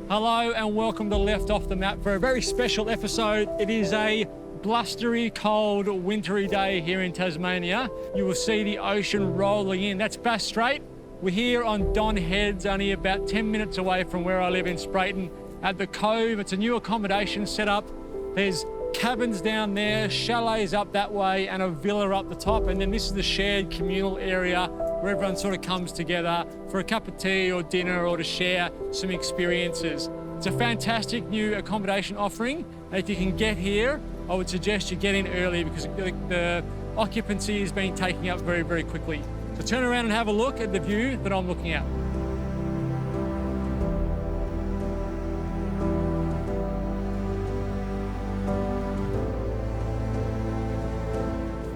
Hello and welcome to Left Off the Map for a very special episode. It is a blustery, cold, wintry day here in Tasmania. You will see the ocean rolling in. That's Bass Strait. We're here on Don Heads, only about 10 minutes away from where I live in Sprayton at The Cove. It's a new accommodation set up. There's cabins down there, chalets up that way, and a villa up the top. And then this is the shared communal area where everyone sort of comes together for a cup of tea or dinner or to share some experiences. It's a fantastic new accommodation offering. And if you can get here, I would suggest you get in early because the occupancy is being taken up very, very quickly. So turn around and have a look at the view that I'm looking at.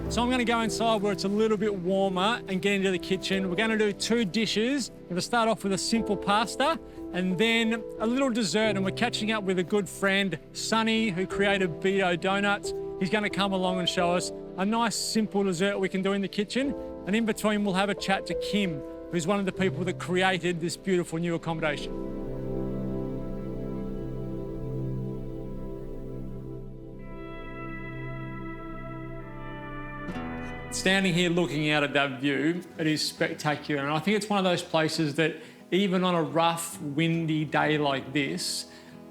So I'm going to go inside where it's a little bit warmer and get into the kitchen. We're going to do 2 dishes. We're going to start off with a simple pasta and then a little dessert. And we're catching up with a good friend, Sonny, who created Beto Donuts. He's going to come along and show us a nice simple dessert we can do in the kitchen. And in between, we'll have a chat to Kim, who's one of the people that created this beautiful new accommodation. Standing here looking out at that view, it is spectacular. And I think it's one of those places that even on a rough, windy day like this,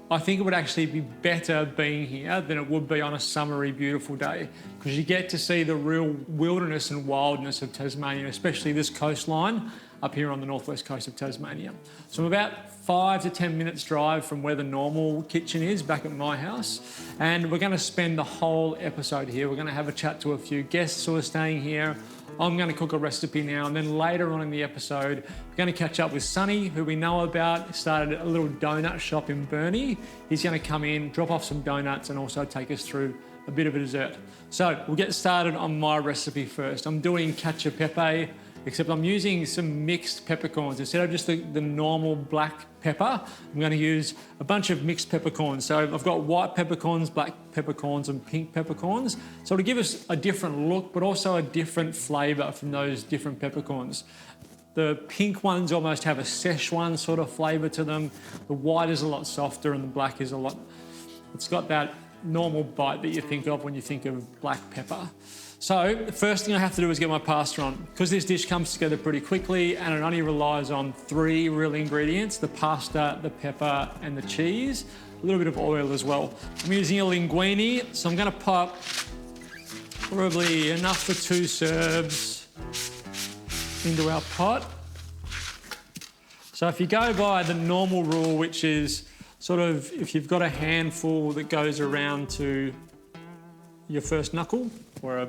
I think it would actually be better being here than it would be on a summery, beautiful day, because you get to see the real wilderness and wildness of Tasmania, especially this coastline up here on the northwest coast of Tasmania. So I'm about 5 to 10 minutes drive from where the normal kitchen is back at my house. And we're going to spend the whole episode here. We're going to have a chat to a few guests who are staying here. I'm going to cook a recipe now, and then later on in the episode, we're going to catch up with Sonny, who we know about. He started a little donut shop in Burnie. He's going to come in, drop off some donuts, and also take us through a bit of a dessert. So we'll get started on my recipe first. I'm doing cacio e pepe, except I'm using some mixed peppercorns. Instead of just the normal black pepper, I'm going to use a bunch of mixed peppercorns. So I've got white peppercorns, black peppercorns, and pink peppercorns. So to give us a different look, but also a different flavour from those different peppercorns. The pink ones almost have a Szechuan sort of flavour to them. The white is a lot softer and the black is it's got that normal bite that you think of when you think of black pepper. So the first thing I have to do is get my pasta on. Because this dish comes together pretty quickly and it only relies on 3 real ingredients, the pasta, the pepper, and the cheese. A little bit of oil as well. I'm using a linguine, so I'm gonna pop probably enough for 2 serves into our pot. So if you go by the normal rule, which is sort of if you've got a handful that goes around to your first knuckle, or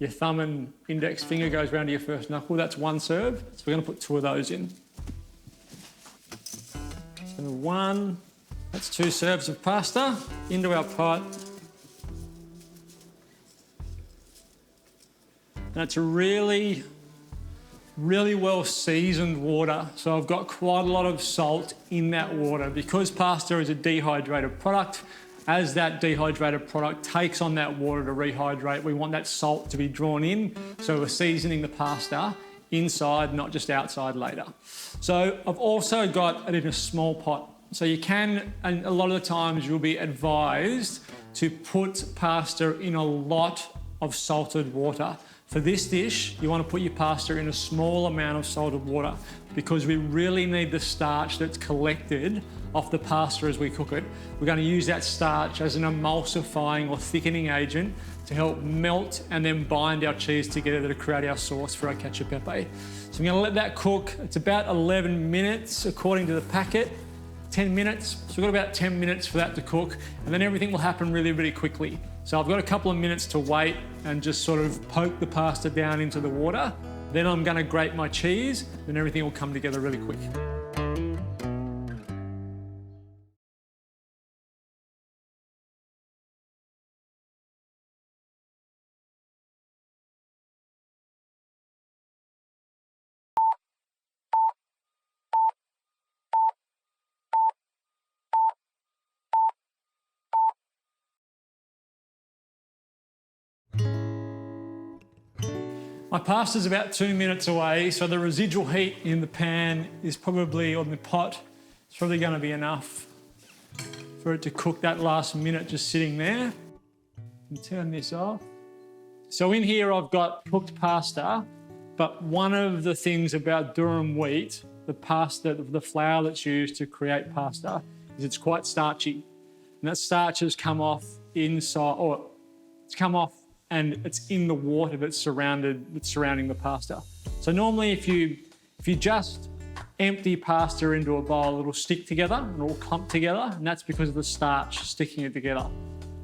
your thumb and index finger goes around to your first knuckle, that's 1 serve. So we're going to put 2 of those in. So 1, that's 2 serves of pasta into our pot. And it's a really, really well seasoned water. So I've got quite a lot of salt in that water. Because pasta is a dehydrated product, as that dehydrated product takes on that water to rehydrate, we want that salt to be drawn in. So we're seasoning the pasta inside, not just outside later. So I've also got it in a small pot. So you can, and a lot of the times you'll be advised to put pasta in a lot of salted water. For this dish, you want to put your pasta in a small amount of salted water because we really need the starch that's collected off the pasta as we cook it. We're going to use that starch as an emulsifying or thickening agent to help melt and then bind our cheese together to create our sauce for our cacio e pepe. So I'm going to let that cook. It's about 11 minutes according to the packet. 10 minutes. So we've got about 10 minutes for that to cook, and then everything will happen really, really quickly. So I've got a couple of minutes to wait and just sort of poke the pasta down into the water. Then I'm going to grate my cheese, then everything will come together really quick. My pasta's about 2 minutes away, so the residual heat in the pan is probably, on the pot, It's probably going to be enough for it to cook that last minute just sitting there. And turn this off. So in here I've got cooked pasta, but one of the things about durum wheat, the pasta, the flour that's used to create pasta, is it's quite starchy. And that starch has come off inside, or it's come off and it's in the water that's surrounding the pasta. So normally if you just empty pasta into a bowl, it'll stick together and it'll clump together, and that's because of the starch sticking it together.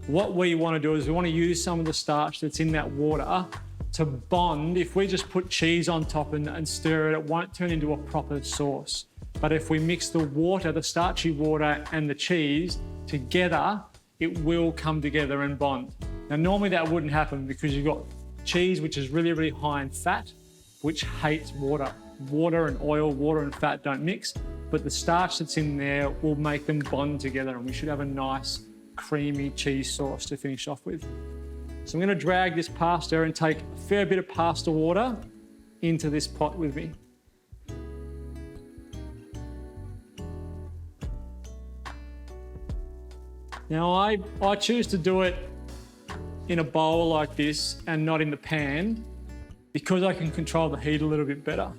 What we want to do is we want to use some of the starch that's in that water to bond. If we just put cheese on top and stir it, it won't turn into a proper sauce. But if we mix the water, the starchy water and the cheese together, it will come together and bond. Now, normally that wouldn't happen because you've got cheese, which is really, really high in fat, which hates water. Water and oil, water and fat don't mix, but the starch that's in there will make them bond together, and we should have a nice creamy cheese sauce to finish off with. So I'm going to drag this pasta and take a fair bit of pasta water into this pot with me. Now I choose to do it in a bowl like this and not in the pan because I can control the heat a little bit better.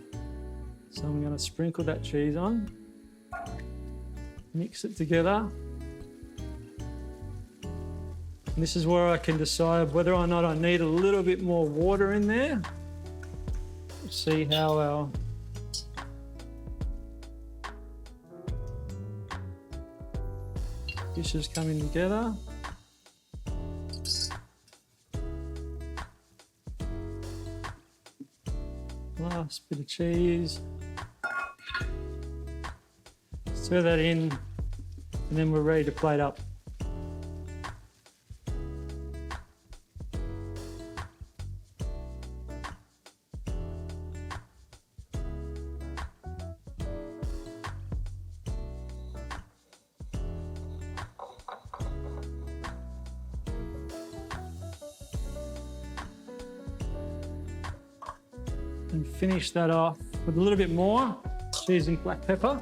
So I'm going to sprinkle that cheese on, mix it together. And this is where I can decide whether or not I need a little bit more water in there. Let's see how our dish is coming together. Last bit of cheese. Stir that in, and then we're ready to plate up. And finish that off with a little bit more cheese and black pepper,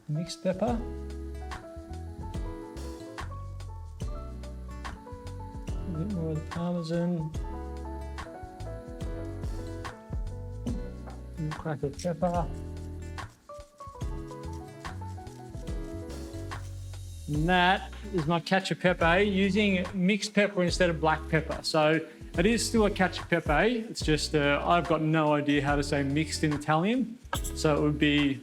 mixed pepper, a bit more of the parmesan, and cracked pepper. And that is my cacio e pepe using mixed pepper instead of black pepper. So it is still a cacio e pepe, it's just I've got no idea how to say mixed in Italian. So it would be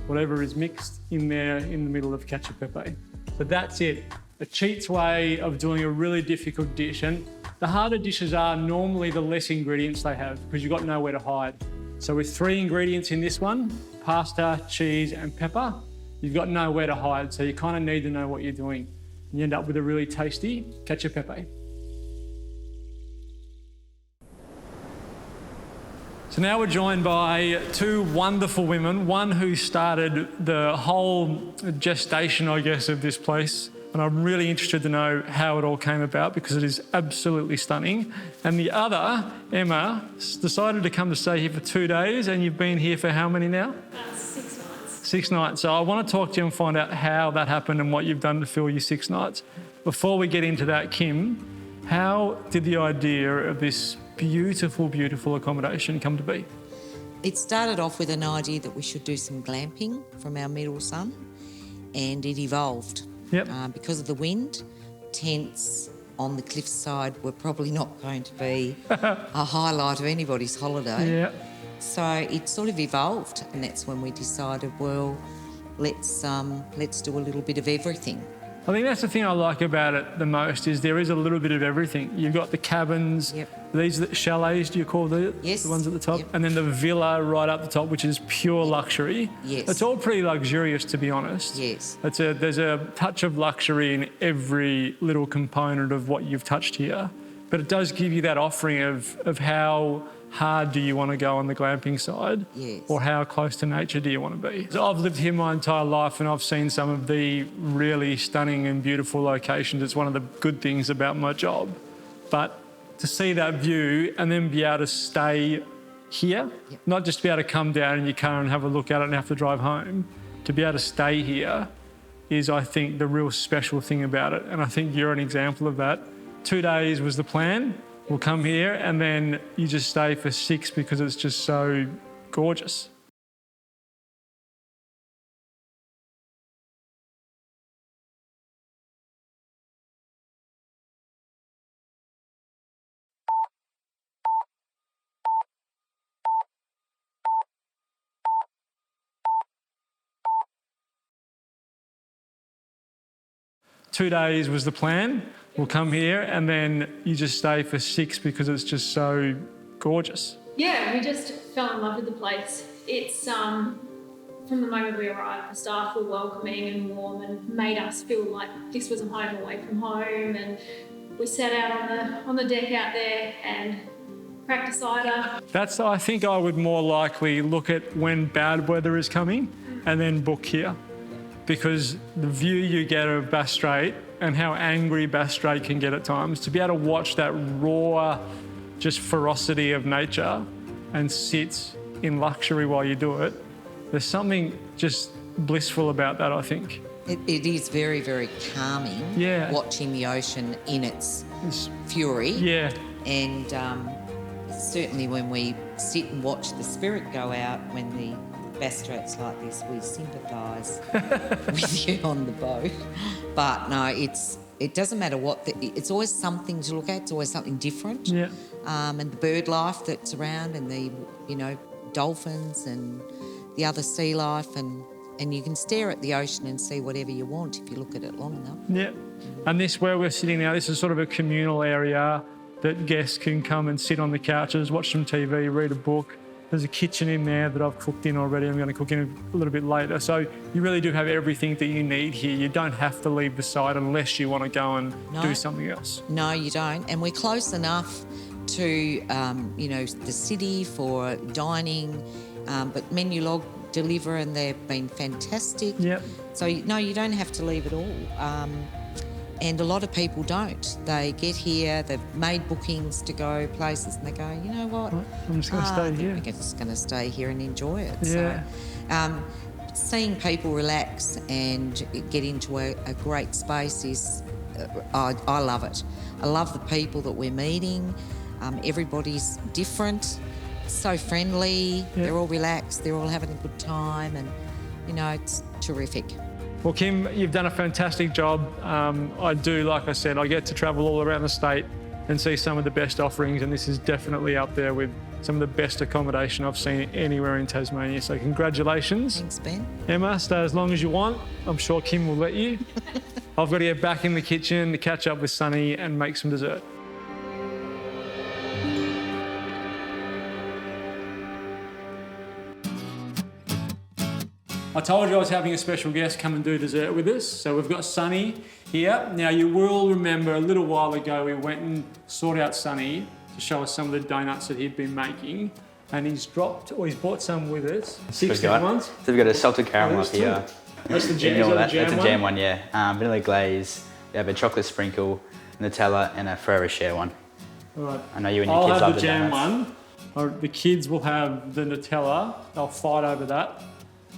whatever is mixed in there in the middle of cacio e pepe. So that's it. A cheat's way of doing a really difficult dish. And the harder dishes are normally the less ingredients they have because you've got nowhere to hide. So with 3 ingredients in this one, pasta, cheese and pepper, you've got nowhere to hide. So you kind of need to know what you're doing. And you end up with a really tasty cacio e pepe. So now we're joined by 2 wonderful women, one who started the whole gestation, I guess, of this place. And I'm really interested to know how it all came about because it is absolutely stunning. And the other, Emma, decided to come to stay here for 2 days, and you've been here for how many now? 6 nights. 6 nights. So I want to talk to you and find out how that happened and what you've done to fill your 6 nights. Before we get into that, Kim, how did the idea of this beautiful, beautiful accommodation come to be? It started off with an idea that we should do some glamping from our middle son, and it evolved. Yep. Because of the wind, tents on the cliffside were probably not going to be a highlight of anybody's holiday. Yeah. So it sort of evolved, and that's when we decided, well, let's do a little bit of everything. I think that's the thing I like about it the most is there is a little bit of everything. You've got the cabins, Yep. these are the chalets, do you call the Yes. ones at the top? Yep. And then the villa right up the top, which is pure luxury. Yes. It's all pretty luxurious, to be honest. Yes. There's a touch of luxury in every little component of what you've touched here. But it does give you that offering of how hard do you want to go on the glamping side? Yes. Or how close to nature do you want to be? So I've lived here my entire life and I've seen some of the really stunning and beautiful locations. It's one of the good things about my job. But to see that view and then be able to stay here, Yep. not just to be able to come down in your car and have a look at it and have to drive home. To be able to stay here is, I think, the real special thing about it. And I think you're an example of that. 2 days was the plan. We'll come here and then you just stay for 6 because it's just so gorgeous. Two days was the plan. We'll come here and then you just stay for 6 because it's just so gorgeous. Yeah, we just fell in love with the place. It's from the moment we arrived, the staff were welcoming and warm and made us feel like this was a home away from home. And we sat out on the deck out there and cracked a cider. That's, I think I would more likely look at when bad weather is coming and then book here, because the view you get of Bass Strait and how angry Bass Strait can get at times, to be able to watch that raw, just ferocity of nature and sit in luxury while you do it, there's something just blissful about that, I think. It is very, very calming. Yeah. Watching the ocean in its fury. Yeah. And certainly when we sit and watch the spirit go out, when the Bass Strait's like this, we sympathise with you on the boat. But no, it doesn't matter what, it's always something to look at, it's always something different. Yeah. And the bird life that's around and the, dolphins and the other sea life, and you can stare at the ocean and see whatever you want if you look at it long enough. Yeah. And this, where we're sitting now, this is sort of a communal area that guests can come and sit on the couches, watch some TV, read a book. There's a kitchen in there that I've cooked in already. I'm going to cook in a little bit later. So you really do have everything that you need here. You don't have to leave the site unless you want to go and do something else. No, you don't. And we're close enough to, the city for dining, but Menu Log deliver and they've been fantastic. Yep. So, no, you don't have to leave at all. And a lot of people don't. They get here, they've made bookings to go places and they go, you know what? I'm just going to stay here. We're just going to stay here and enjoy it. Yeah. So, seeing people relax and get into a great space is, I love it. I love the people that we're meeting. Everybody's different, so friendly. Yeah. They're all relaxed. They're all having a good time, and it's terrific. Well, Kim, you've done a fantastic job. I do, like I said, I get to travel all around the state and see some of the best offerings, and this is definitely up there with some of the best accommodation I've seen anywhere in Tasmania. So congratulations. Thanks, Ben. Emma, stay as long as you want. I'm sure Kim will let you. I've got to get back in the kitchen to catch up with Sunny and make some dessert. I told you I was having a special guest come and do dessert with us. So we've got Sunny here. Now you will remember a little while ago we went and sought out Sunny to show us some of the donuts that he'd been making. And he's bought some with us. 16 ones. So we've got a salted caramel up here. That's the jam. That's a jam one, yeah. Vanilla glaze. We have a chocolate sprinkle, Nutella, and a Ferrero Rocher one. All right. I know you and your kids love the jam donuts. one. The kids will have the Nutella. They'll fight over that.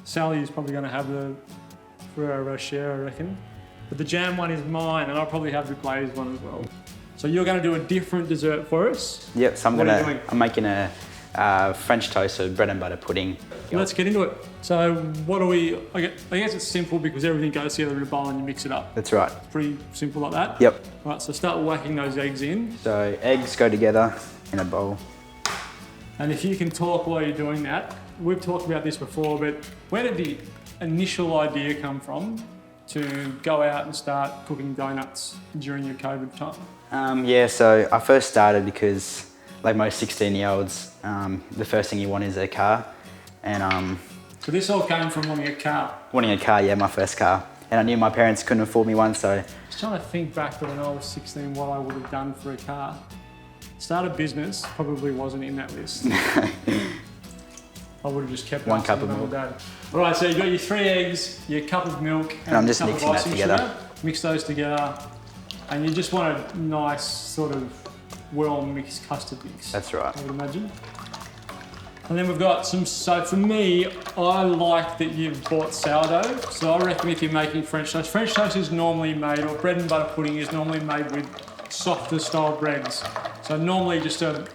Sally is probably going to have the Ferrero Rocher, I reckon. But the jam one is mine, and I'll probably have the glazed one as well. So you're going to do a different dessert for us? Yep, so I'm making a French toast with bread and butter pudding. Let's get into it. So what do we, I guess it's simple because everything goes together in a bowl and you mix it up. That's right. Pretty simple like that? Yep. All right, so start whacking those eggs in. So eggs go together in a bowl. And if you can talk while you're doing that, we've talked about this before, but where did the initial idea come from to go out and start cooking donuts during your COVID time? So I first started because, like most 16-year-olds, the first thing you want is a car. And so this all came from wanting a car? Wanting a car, yeah, my first car. And I knew my parents couldn't afford me one, so... I was trying to think back to when I was 16, what I would have done for a car. Start a business probably wasn't in that list. I would have just kept one cup of milk. Dad. All right, so you've got your 3 eggs, your cup of milk, and I'm just a cup mixing of that icing together. Sugar. Mix those together, and you just want a nice sort of well-mixed custard mix. That's right. I would imagine. And then we've got some, so for me, I like that you've bought sourdough. So I reckon if you're making French toast is normally made, or bread and butter pudding is normally made with softer style breads. So normally just a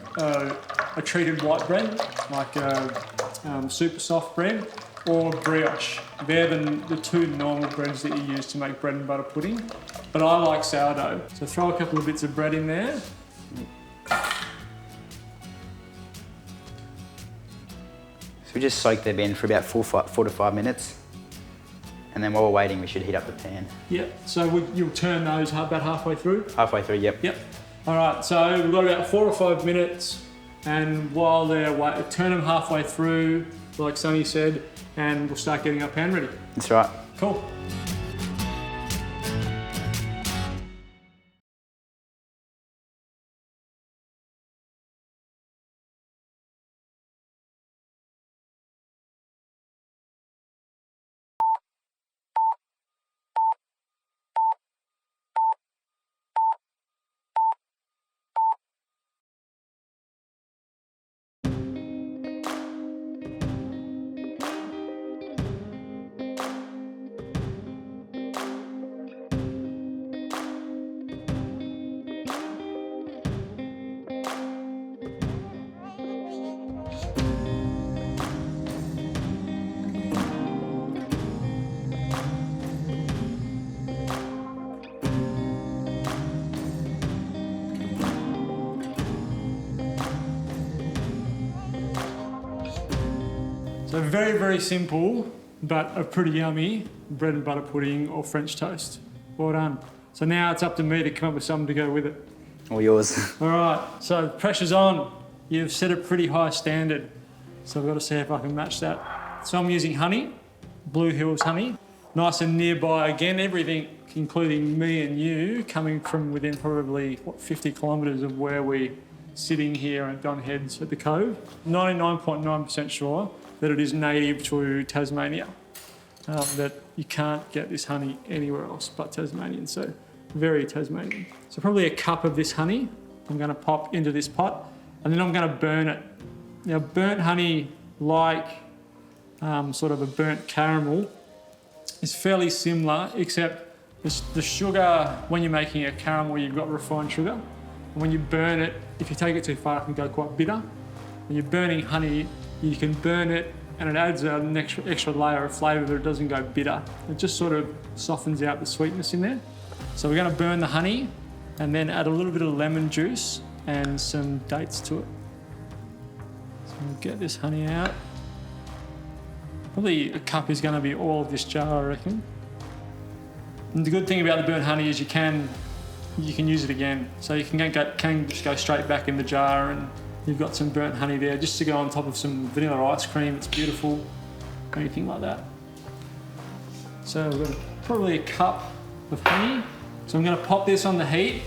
treated white bread, like a super soft bread, or brioche. They're the two normal breads that you use to make bread and butter pudding. But I like sourdough. So throw a couple of bits of bread in there. So we just soak them in for about 4 to 5 minutes. And then while we're waiting, we should heat up the pan. Yep, so you'll turn those about halfway through? Halfway through, yep. Yep. All right, so we've got about 4 or 5 minutes, and while they're waiting, turn them halfway through, like Sonny said, and we'll start getting our pan ready. That's right. Cool. So very, very simple, but a pretty yummy bread and butter pudding or French toast. Well done. So now it's up to me to come up with something to go with it. All yours. All right, so pressure's on. You've set a pretty high standard. So I've got to see if I can match that. So I'm using honey, Blue Hills honey. Nice and nearby again, everything, including me and you, coming from within probably, 50 kilometres of where we're sitting here at Don Heads at the Cove. 99.9% sure that it is native to Tasmania, that you can't get this honey anywhere else but Tasmanian, so very Tasmanian. So probably a cup of this honey I'm going to pop into this pot, and then I'm going to burn it. Now burnt honey, like sort of a burnt caramel, is fairly similar, except the sugar, when you're making a caramel, you've got refined sugar. And when you burn it, if you take it too far, it can go quite bitter. When you're burning honey, you can burn it and it adds an extra layer of flavour, but it doesn't go bitter. It just sort of softens out the sweetness in there. So we're going to burn the honey and then add a little bit of lemon juice and some dates to it. So we'll get this honey out. Probably a cup is going to be all of this jar, I reckon. And the good thing about the burnt honey is you can use it again. So you can just go straight back in the jar, and you've got some burnt honey there just to go on top of some vanilla ice cream. It's beautiful, anything like that. So we've got probably a cup of honey. So I'm going to pop this on the heat.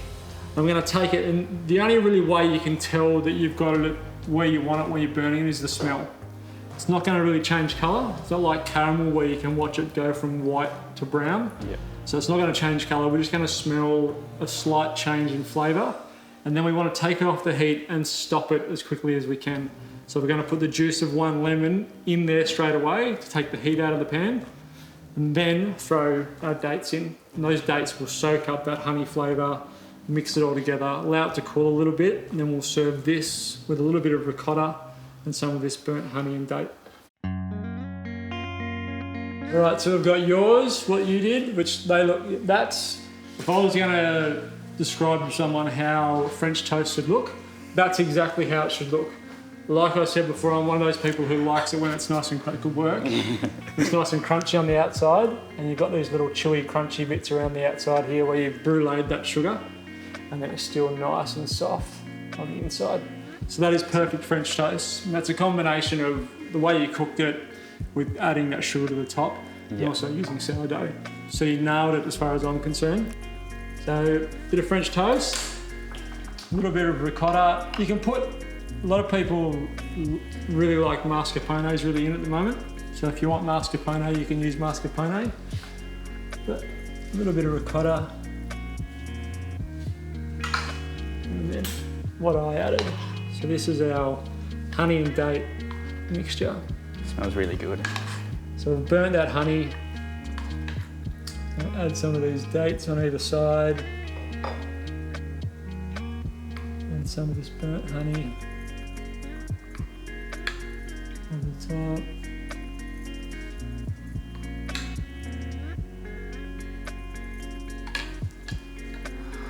I'm going to take it, and the only really way you can tell that you've got it where you want it when you're burning it is the smell. It's not going to really change colour. It's not like caramel where you can watch it go from white to brown. Yeah. So it's not going to change colour. We're just going to smell a slight change in flavour. And then we want to take it off the heat and stop it as quickly as we can. So we're going to put the juice of one lemon in there straight away to take the heat out of the pan, and then throw our dates in. And those dates will soak up that honey flavour, mix it all together, allow it to cool a little bit, and then we'll serve this with a little bit of ricotta and some of this burnt honey and date. All right, so we've got yours, what you did, which that's, if I was going to describe to someone how French toast should look, that's exactly how it should look. Like I said before, I'm one of those people who likes it when it's nice and good work. It's nice and crunchy on the outside, and you've got these little chewy, crunchy bits around the outside here where you've bruleed that sugar, and then it's still nice and soft on the inside. So that is perfect French toast. And that's a combination of the way you cooked it with adding that sugar to the top, and also using sourdough. So you nailed it as far as I'm concerned. So a bit of French toast, a little bit of ricotta. You can put, a lot of people really like mascarpone is really in at the moment. So if you want mascarpone, you can use mascarpone. But a little bit of ricotta. And then what I added. So this is our honey and date mixture. Smells really good. So we've burnt that honey. I'll add some of these dates on either side. And some of this burnt honey on the top.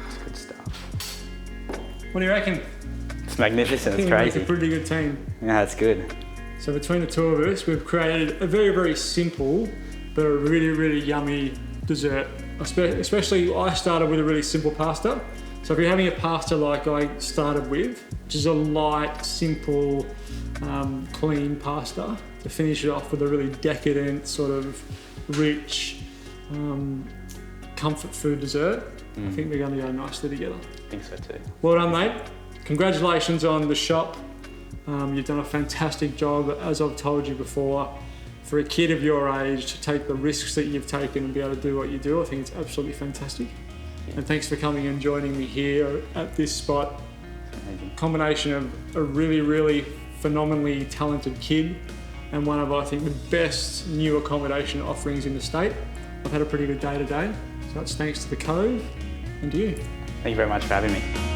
It's good stuff. What do you reckon? It's magnificent, I it's think we make crazy. a pretty good team. Yeah, it's good. So between the two of us, we've created a very, very simple, but a really, really yummy dessert. Especially, I started with a really simple pasta. So if you're having a pasta like I started with, which is a light, simple, clean pasta, to finish it off with a really decadent, sort of rich, comfort food dessert, I think they're going to go nicely together. I think so too. Well done, mate. Congratulations on the shop. You've done a fantastic job, as I've told you before. For a kid of your age to take the risks that you've taken and be able to do what you do, I think it's absolutely fantastic. Yeah. And thanks for coming and joining me here at this spot. Amazing. Combination of a really, really phenomenally talented kid and one of, I think, the best new accommodation offerings in the state. I've had a pretty good day today, so it's thanks to the Cove and to you. Thank you very much for having me.